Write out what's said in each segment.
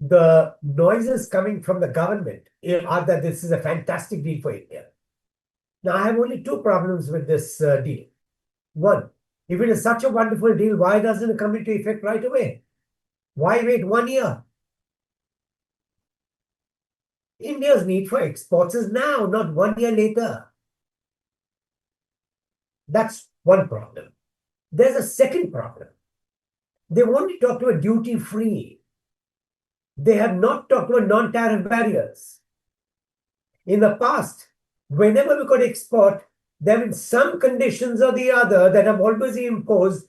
the noises coming from the government are that this is a fantastic deal for India. Now, I have only two problems with this deal. One, if it is such a wonderful deal, why doesn't it come into effect right away? Why wait 1 year? India's need for exports is now, not 1 year later. That's one problem. There's a second problem. They've only talked about duty-free. They have not talked about non-tariff barriers. In the past, whenever we could export, there have been some conditions or the other that have always been imposed,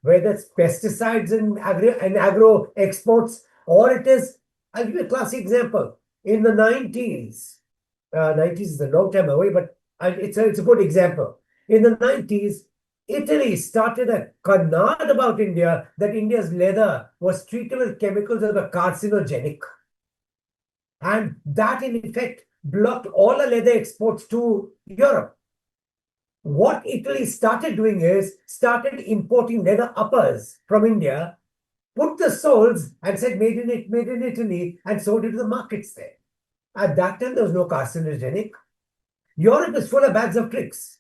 whether it's pesticides and agro exports, or it is, I'll give you a classic example. In the 90s, 90s is a long time away, but it's a good example. In the 90s, Italy started a canard about India that India's leather was treated with chemicals that were carcinogenic. And that, in effect, blocked all the leather exports to Europe. What Italy started doing is started importing leather uppers from India, put the soles and said made in Italy, and sold it to the markets there. At that time, there was no carcinogenic. Europe is full of bags of tricks.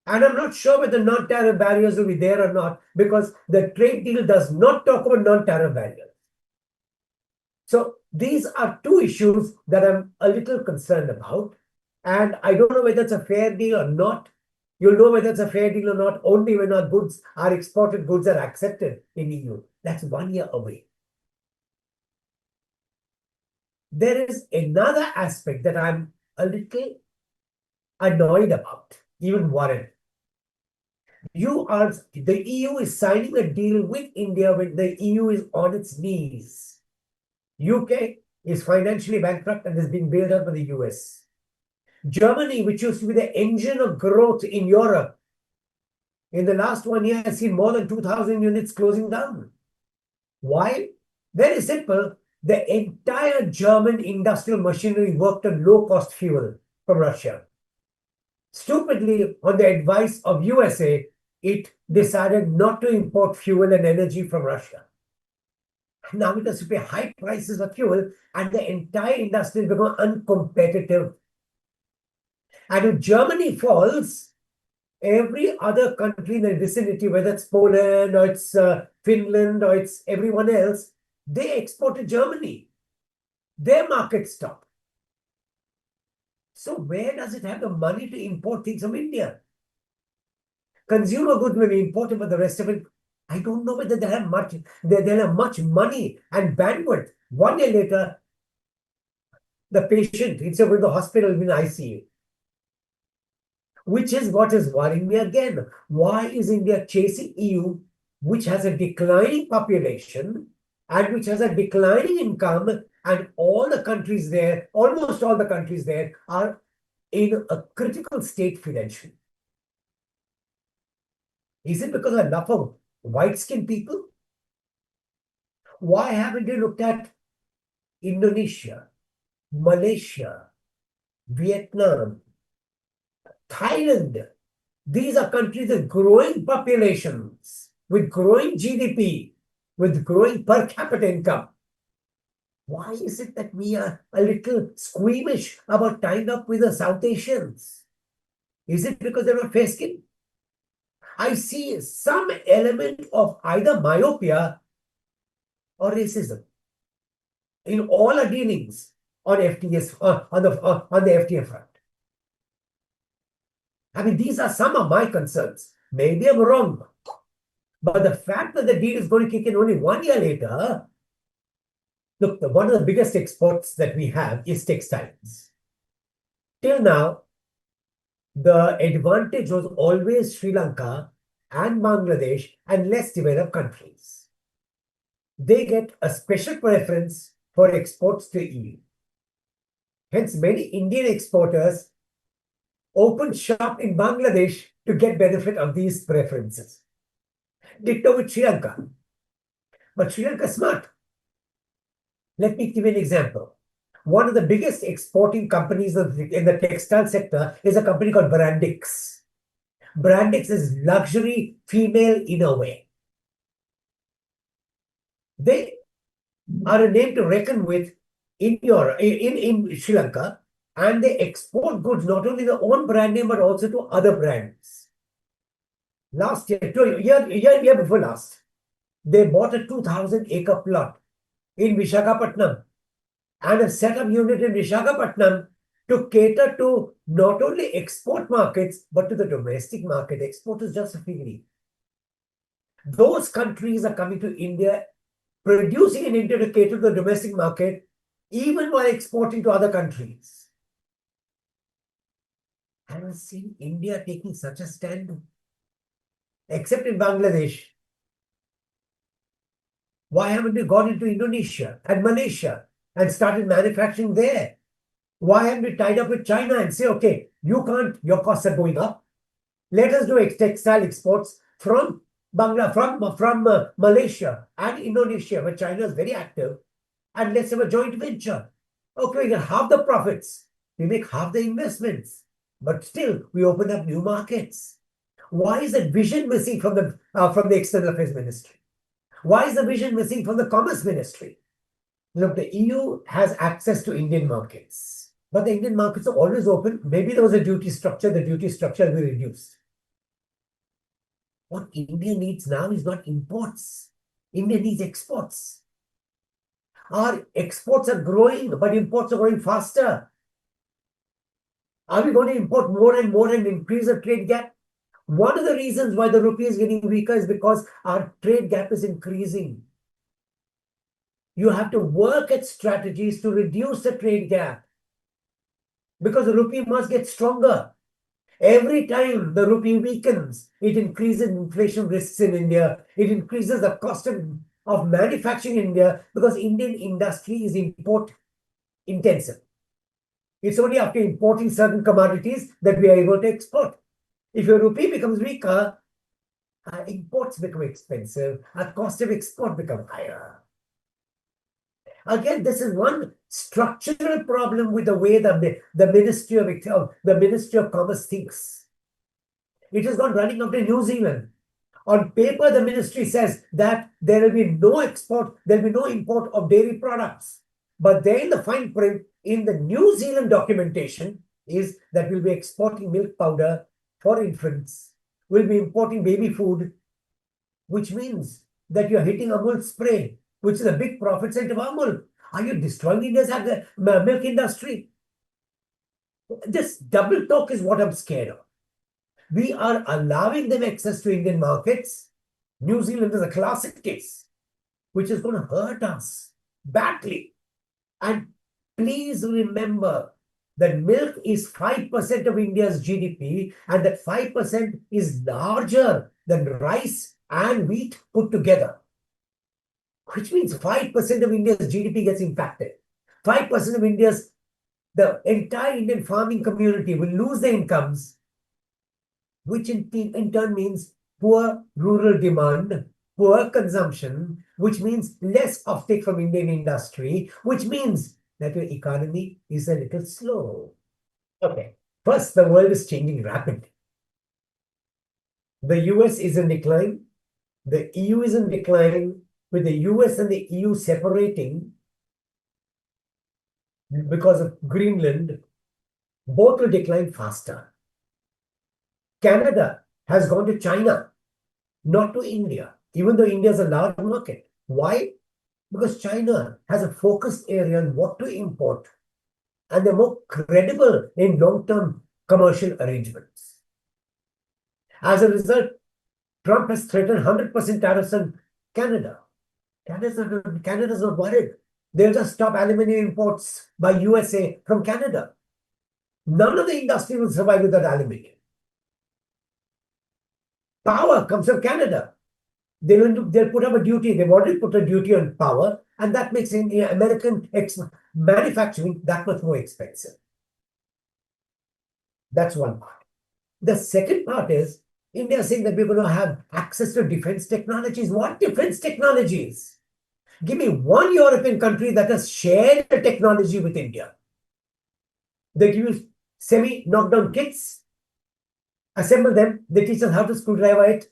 And I'm not sure whether non-tariff barriers will be there or not, because the trade deal does not talk about non-tariff barriers. So these are two issues that I'm a little concerned about. And I don't know whether it's a fair deal or not. You'll know whether it's a fair deal or not only when our exported goods are accepted in EU. That's 1 year away. There is another aspect that I'm a little annoyed about, even worried. The EU is signing a deal with India when the EU is on its knees. UK is financially bankrupt and is being bailed out by the US. Germany, which used to be the engine of growth in Europe, in the last 1 year has seen more than 2,000 units closing down. Why? Very simple. The entire German industrial machinery worked on low-cost fuel from Russia. Stupidly, on the advice of USA, it decided not to import fuel and energy from Russia. Now it has to pay high prices for fuel, and the entire industry has become uncompetitive. And if Germany falls, every other country in the vicinity, whether it's Poland or it's Finland or it's everyone else, they export to Germany. Their markets stop. So where does it have the money to import things from India? Consumer goods may be imported, but the rest of it, I don't know whether they have much money and bandwidth. 1 year later, the patient, instead of going to the hospital, will be in ICU. Which is what is worrying me again. Why is India chasing EU, which has a declining population and which has a declining income, and all the countries there, almost all the countries there, are in a critical state financially? Is it because of a love of white-skinned people? Why haven't they looked at Indonesia, Malaysia, Vietnam, Thailand? These are countries with growing populations, with growing GDP, with growing per capita income. Why is it that we are a little squeamish about tying up with the South Asians? Is it because they're not fair-skinned? I see some element of either myopia or racism in all our dealings on FTAs, on the FTA front. I mean, these are some of my concerns. Maybe I'm wrong, but the fact that the deal is going to kick in only 1 year later. Look, one of the biggest exports that we have is textiles. Till now, the advantage was always Sri Lanka and Bangladesh and less developed countries. They get a special preference for exports to EU. Hence, many Indian exporters open shop in Bangladesh to get benefit of these preferences. Ditto with Sri Lanka. But Sri Lanka is smart. Let me give you an example. One of the biggest exporting companies in the textile sector is a company called Brandix. Brandix is luxury female innerwear. They are a name to reckon with in Sri Lanka, and they export goods not only their own brand name but also to other brands. Last year, year before last, they bought a 2,000-acre plot in Visakhapatnam and a setup unit in Visakhapatnam to cater to not only export markets but to the domestic market. Export is just a figure. Those countries are coming to India, producing in India to cater to the domestic market, even while exporting to other countries. I haven't seen India taking such a stand, except in Bangladesh. Why haven't we gone into Indonesia and Malaysia and started manufacturing there? Why haven't we tied up with China and say, okay, you can't, your costs are going up. Let us do textile exports from Malaysia and Indonesia, where China is very active, and let's have a joint venture. Okay, we get half the profits, we make half the investments, but still we open up new markets. Why is that vision missing from the External Affairs Ministry? Why is the vision missing from the Commerce Ministry? Look, the EU has access to Indian markets, but the Indian markets are always open. Maybe there was a duty structure, the duty structure will be reduced. What India needs now is not imports. India needs exports. Our exports are growing, but imports are growing faster. Are we going to import more and more and increase the trade gap? One of the reasons why the rupee is getting weaker is because our trade gap is increasing. You have to work at strategies to reduce the trade gap, because the rupee must get stronger. Every time the rupee weakens, it increases inflation risks in India. It increases the cost of manufacturing in India, because Indian industry is import intensive. It's only after importing certain commodities that we are able to export. If your rupee becomes weaker, our imports become expensive, our cost of export become higher. Again, this is one structural problem with the way the Ministry of Commerce thinks. It has gone running up to New Zealand. On paper, the ministry says that there will be no export, there will be no import of dairy products. But there in the fine print, in the New Zealand documentation, is that we'll be exporting milk powder for infants, we'll be importing baby food, which means that you're hitting Amul spray, which is a big profit center of Amul. Are you destroying India's milk industry? This double talk is what I'm scared of. We are allowing them access to Indian markets. New Zealand is a classic case, which is going to hurt us badly. And please remember that milk is 5% of India's GDP, and that 5% is larger than rice and wheat put together, which means 5% of India's GDP gets impacted. 5% of the entire Indian farming community will lose their incomes, which in turn means poor rural demand, poor consumption, which means less offtake from Indian industry, which means that your economy is a little slow. Okay, first, the world is changing rapidly. The US is in decline, the EU is in decline, with the US and the EU separating because of Greenland, both will decline faster. Canada has gone to China, not to India, even though India is a large market. Why? Because China has a focused area on what to import, and they're more credible in long-term commercial arrangements. As a result, Trump has threatened 100% tariffs on Canada. Canada's not worried. They'll just stop aluminum imports by USA from Canada. None of the industry will survive without aluminum. Power comes from Canada. They'll put up a duty. They've already put a duty on power, and that makes American manufacturing that much more expensive. That's one part. The second part is India saying that we're going to have access to defense technologies. What defense technologies? Give me one European country that has shared a technology with India. They give you semi-knockdown kits, assemble them, they teach us how to screwdriver it,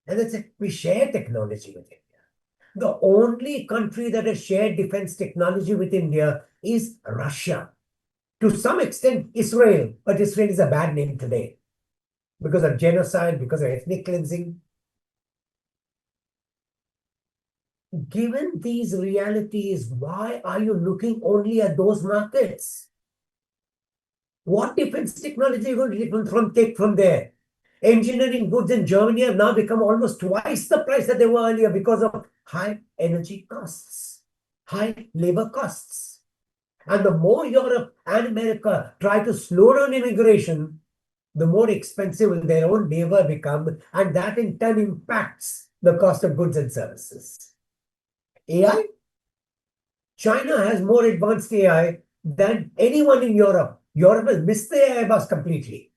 and they say, we share technology with India. The only country that has shared defense technology with India is Russia. To some extent, Israel, but Israel is a bad name today because of genocide, because of ethnic cleansing. Given these realities, why are you looking only at those markets? What defense technology are you going to take from there? Engineering goods in Germany have now become almost twice the price that they were earlier because of high energy costs, high labor costs. And the more Europe and America try to slow down immigration, the more expensive will their own labor become, and that in turn impacts the cost of goods and services. AI? China has more advanced AI than anyone in Europe. Europe has missed the AI bus completely.